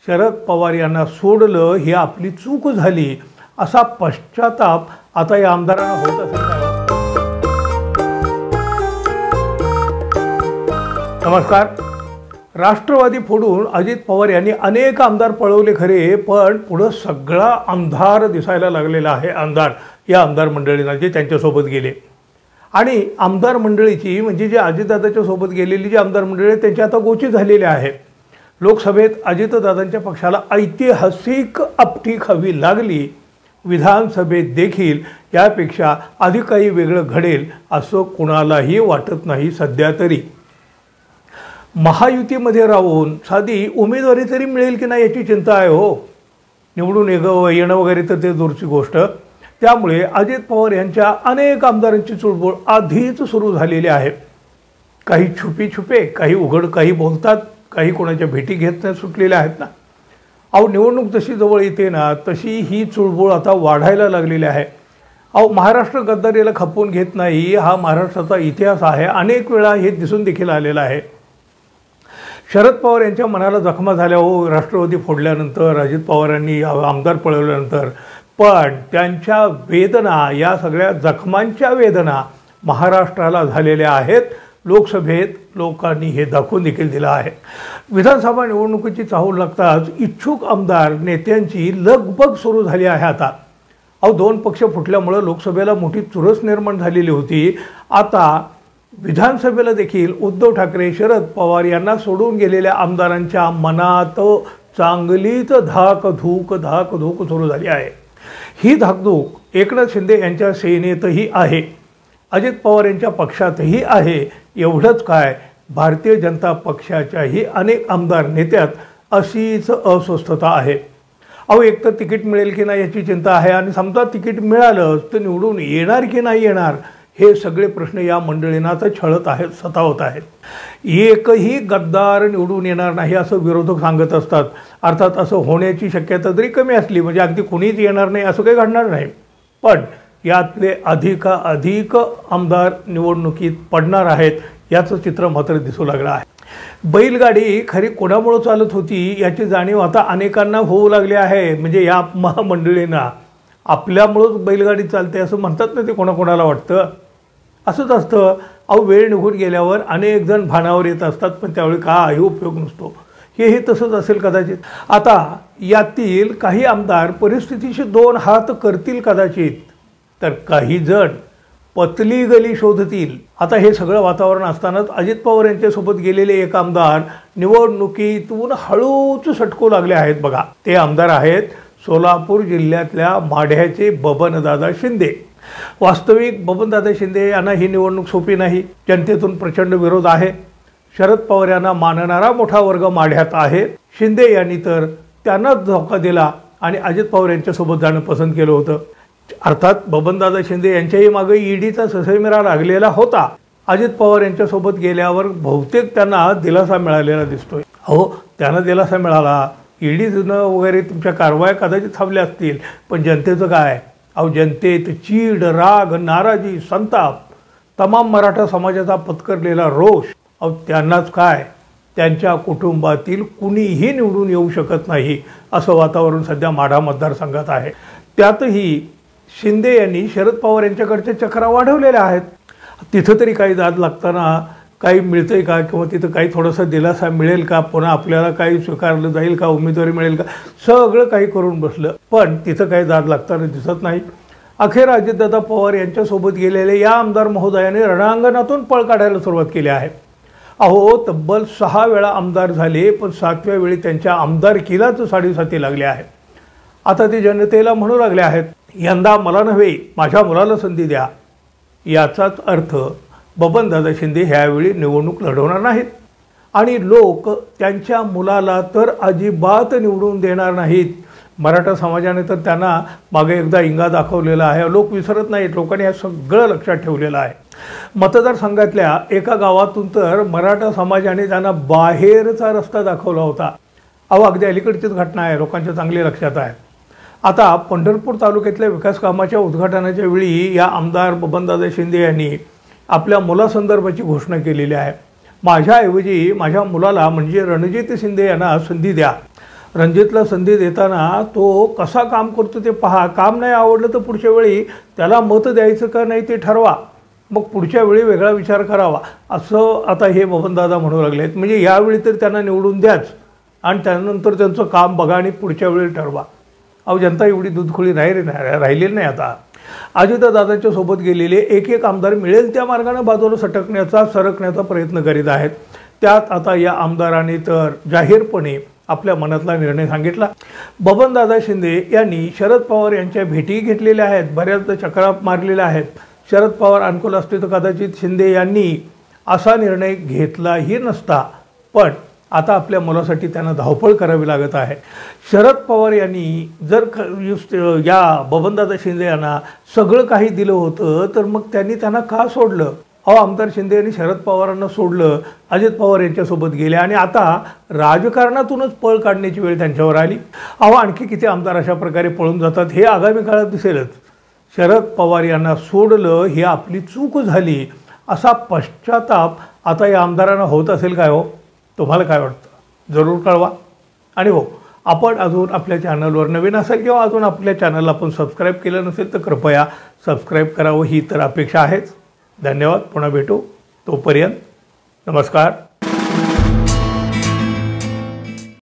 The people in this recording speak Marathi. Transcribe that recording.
शरद पवार यांना सोडलं ही आपली चूक झाली असा पश्चाताप आता या आमदारांना होत असेल का? नमस्कार. राष्ट्रवादी फोडून अजित पवार यांनी अनेक आमदार पळवले खरे, पण पुढे सगळा अंधार दिसायला लागलेला आहे. या आमदार मंडळींना जे त्यांच्यासोबत गेले आणि आमदार मंडळीची म्हणजे जे अजितदादाच्या सोबत गेलेली जी आमदार मंडळी त्यांची आता गोची झालेली आहे. लोकसभेत अजितदादांच्या पक्षाला ऐतिहासिक आपटी खावी लागली. विधानसभेत देखील यापेक्षा अधिक काही वेगळं घडेल असं कुणालाही वाटत नाही सध्या तरी. महायुतीमध्ये राहून साधी उमेदवारी तरी मिळेल की नाही याची चिंता आहे हो. निवडून येणं वगैरे तर ते दूरची गोष्ट. त्यामुळे अजित पवार यांच्या अनेक आमदारांची चुळबुळ आधीच सुरू झालेली आहे. काही छुपे काही उघड काही बोलतात, काही कोणाच्या भेटी घेत नाही सुटलेल्या आहेत ना. निवडणूक जशी जवळ येते ना तशी ही चुळबुळ आता वाढायला लागलेली आहे. महाराष्ट्र गद्दारीला खपवून घेत नाही हा महाराष्ट्राचा इतिहास आहे. अनेक वेळा हे दिसून देखील आलेलं आहे. शरद पवार यांच्या मनाला जखमा झाल्या हो राष्ट्रवादी फोडल्यानंतर, अजित पवारांनी आमदार पळवल्यानंतर. पण त्यांच्या वेदना, या सगळ्या जखमांच्या वेदना महाराष्ट्राला झालेल्या आहेत. लोकसभेत लोकांनी हे दाखवून देखील दिलं आहे. विधानसभा निवडणुकीची चाहूल लागताच इच्छुक आमदार नेत्यांची लगबग सुरू झाली आहे आता. दोन पक्ष फुटल्यामुळे लोकसभेला मोठी चुरस निर्माण झालेली होती. आता विधानसभेला देखील उद्धव ठाकरे, शरद पवार यांना सोडून गेलेल्या आमदारांच्या मनात चांगलीच धाकधूक सुरू झाली आहे. ही धाकधूक एकनाथ शिंदे यांच्या सेनेतही आहे, अजित पवार यांच्या पक्षातही आहे. एवढंच काय, भारतीय जनता पक्षाच्याही अनेक आमदार नेत्यात अशीच अस्वस्थता आहे. एक तर तिकीट मिळेल की नाही याची चिंता आहे, आणि समजा तिकीट मिळालं तर निवडून येणार की नाही येणार हे सगळे प्रश्न या मंडळींना आता छळत आहेत, सतावत आहेत. एकही गद्दार निवडून येणार नाही असं विरोधक सांगत असतात. अर्थात असं होण्याची शक्यता जरी कमी असली, म्हणजे अगदी कुणीच येणार नाही असं काही घडणार नाही, पण यातले अधिक आमदार निवडणुकीत पडणार आहेत याचं चित्र मात्र दिसू लागलं आहे. बैलगाडी खरी कोणामुळे चालत होती याची जाणीव आता अनेकांना होऊ लागली आहे. म्हणजे या महामंडळींना आपल्यामुळंच बैलगाडी चालते असं म्हणतात ना, ते कोणाकोणाला वाटतं. असंच असतं. वेळ निघून गेल्यावर अनेक जण भानावर येत असतात, पण त्यावेळी काही उपयोग नसतो. हे तसंच असेल कदाचित. आता यातील काही आमदार परिस्थितीशी दोन हात करतील कदाचित, तर काही जण पतली गली शोधतील. आता हे सगळं वातावरण असतानाच अजित पवार यांच्यासोबत गेलेले एक आमदार निवडणुकीतून हळूच सटकू लागले आहेत बघा. ते आमदार आहेत सोलापूर जिल्ह्यातल्या माढ्याचे बबनदादा शिंदे. वास्तविक बबनदादा शिंदे यांना ही निवडणूक सोपी नाही. जनतेतून प्रचंड विरोध आहे. शरद पवार यांना मानणारा मोठा वर्ग माढ्यात आहे. शिंदे यांनी तर त्यांनाच धोका दिला आणि अजित पवार यांच्यासोबत जाणं पसंत केलं होतं. अर्थात बबनदादा शिंदे यांच्याही मागे ईडीचा ससेमिरा लागलेला होता. अजित पवार यांच्यासोबत गेल्यावर बहुतेक त्यांना दिलासा मिळालेला दिसतोय. त्यांना दिलासा मिळाला, ईडीनं वगैरे तुमच्या कारवाया कदाचित थांबल्या असतील, पण जनतेचं काय? जनतेत चीड, राग, नाराजी, संताप, तमाम मराठा समाजाचा पत्करलेला रोष. त्यांनाच काय, त्यांच्या कुटुंबातील कुणीही निवडून येऊ शकत नाही असं वातावरण सध्या माढा मतदारसंघात आहे. त्यातही शिंदे यांनी शरद पवार यांच्याकडच्या चक्रा वाढवलेल्या आहेत. तिथं तरी काही दाद लागताना काही मिळतंय का, किंवा तिथं काही थोडासा दिलासा मिळेल का, पुन्हा आपल्याला काही स्वीकारलं जाईल का, उमेदवारी मिळेल का, सगळं काही करून बसलं, पण तिथं काही दाद लागताना दिसत नाही. अखेर अजितदादा पवार यांच्यासोबत गेलेले या आमदार महोदयाने रणांगणातून पळ काढायला सुरुवात केली आहे. तब्बल 6 वेळा आमदार झाले, पण 7व्या वेळी त्यांच्या आमदारकीलाच साडेसाती लागले आहे. आता ते जनतेला म्हणू लागले आहेत, यंदा मला नव्हे माझ्या मुलाला संधी द्या. याचाच अर्थ बबनदादा शिंदे ह्यावेळी निवडणूक लढवणार नाहीत, आणि लोक त्यांच्या मुलाला तर अजिबात निवडून देणार नाहीत. मराठा समाजाने तर त्यांना मागे एकदा इंगा दाखवलेला आहे. लोक विसरत नाहीत. लोकांनी हे सगळं लक्षात ठेवलेलं आहे. मतदारसंघातल्या एका गावातून तर मराठा समाजाने त्यांना बाहेरचा रस्ता दाखवला होता. अगदी अलीकडचीच घटना आहे, लोकांच्या चांगली लक्षात आहे. आता पंढरपूर तालुक्यातल्या विकास कामाच्या उद्घाटनाच्या वेळी या आमदार बबनदादा शिंदे यांनी आपल्या मुलासंदर्भाची घोषणा केलेली आहे. माझ्याऐवजी माझ्या मुलाला म्हणजे रणजित शिंदे यांना संधी द्या. रणजितला संधी देताना तो कसा काम करतो ते पहा. काम नाही आवडलं तर पुढच्या वेळी त्याला मत द्यायचं का नाही ते ठरवा, मग पुढच्या वेळी वेगळा विचार करावा, असं आता हे बबनदादा म्हणू लागले आहेत. म्हणजे यावेळी तर त्यांना निवडून द्याच आणि त्यानंतर त्यांचं काम बघा आणि पुढच्या वेळी ठरवा. अहो, जनता एवढी दूधखोळी राहिलेली नाही. आता अजितदादांच्या सोबत गेलेले एक आमदार मिळेल त्या मार्गाने बाजूला सरकण्याचा प्रयत्न करीत आहेत. त्यात आता या आमदारांनी तर जाहीरपणे आपल्या मनातला निर्णय सांगितला. बबनदादा शिंदे यांनी शरद पवार यांच्या भेटी घेतलेल्या आहेत, बऱ्याचदा चक्रा मारलेल्या आहेत. शरद पवार अनुकूल असते तर कदाचित शिंदे यांनी असा निर्णय घेतलाही नसता, पण आता आपल्या मुलासाठी त्यांना धावपळ करावी लागत आहे. शरद पवार यांनी जर या बबनदादा शिंदे यांना सगळं काही दिलं होतं तर मग त्यांना का सोडलं? अहो, आमदार शिंदे यांनी शरद पवारांना सोडलं, अजित पवार यांच्यासोबत गेले आणि आता राजकारणातूनच पळ काढण्याची वेळ त्यांच्यावर आली. अहो, आणखी किती आमदार अशा प्रकारे पळून जातात हे आगामी काळात दिसेलच. शरद पवार यांना सोडलं, ही आपली चूक झाली असा पश्चाताप आता या आमदारांना होत असेल काय हो? तुम्हाला काय वाटतं? जरूर कळवा. आणि हो, आपण अजून आपल्या चॅनलवर नवीन असेल किंवा अजून आपल्या चॅनलला आपण सबस्क्राईब केलं नसेल तर कृपया सबस्क्राईब करावं, ही तर अपेक्षा आहेच. धन्यवाद. पुन्हा भेटू. तोपर्यंत नमस्कार.